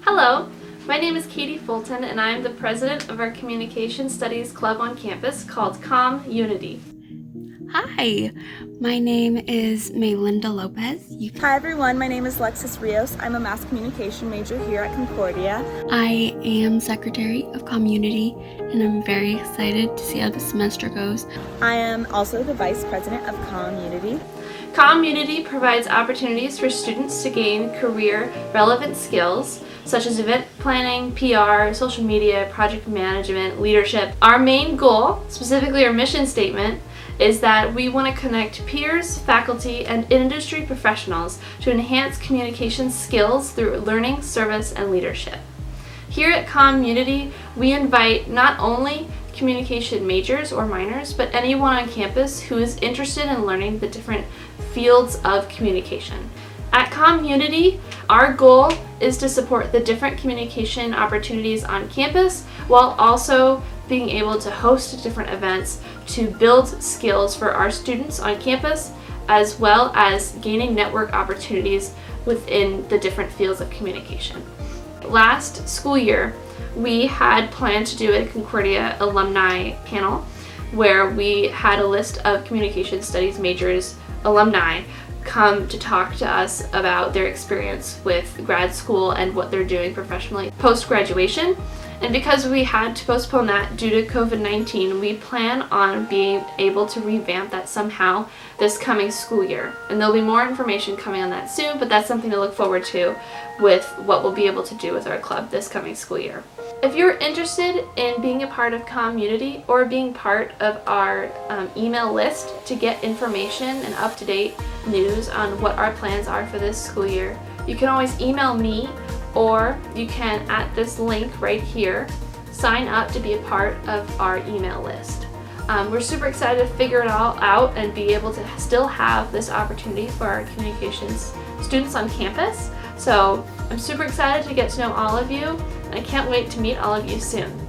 Hello, my name is Katie Fulton and I am the president of our Communication Studies Club on campus called COMM-Unity. Hi, my name is Maylinda Lopez. Hi everyone, my name is Alexis Rios. I'm a mass communication major here at Concordia. I am secretary of COMM-Unity and I'm very excited to see how the semester goes. I am also the vice president of COMM-Unity. COMM-Unity provides opportunities for students to gain career-relevant skills such as event planning, PR, social media, project management, leadership. Our main goal, specifically our mission statement, is that we want to connect peers, faculty, and industry professionals to enhance communication skills through learning, service, and leadership. Here at COMM-Unity, we invite not only communication majors or minors, but anyone on campus who is interested in learning the different fields of communication. At COMM-Unity, our goal is to support the different communication opportunities on campus while also being able to host different events to build skills for our students on campus, as well as gaining network opportunities within the different fields of communication. Last school year, we had planned to do a Concordia alumni panel where we had a list of communication studies majors alumni come to talk to us about their experience with grad school and what they're doing professionally post-graduation. And because we had to postpone that due to COVID-19, we plan on being able to revamp that somehow this coming school year. And there'll be more information coming on that soon, but that's something to look forward to with what we'll be able to do with our club this coming school year. If you're interested in being a part of COMM-Unity or being part of our email list to get information and up-to-date news on what our plans are for this school year, you can always email me, or you can, at this link right here, sign up to be a part of our email list. We're super excited to figure it all out and be able to still have this opportunity for our communications students on campus. So I'm super excited to get to know all of you, and I can't wait to meet all of you soon.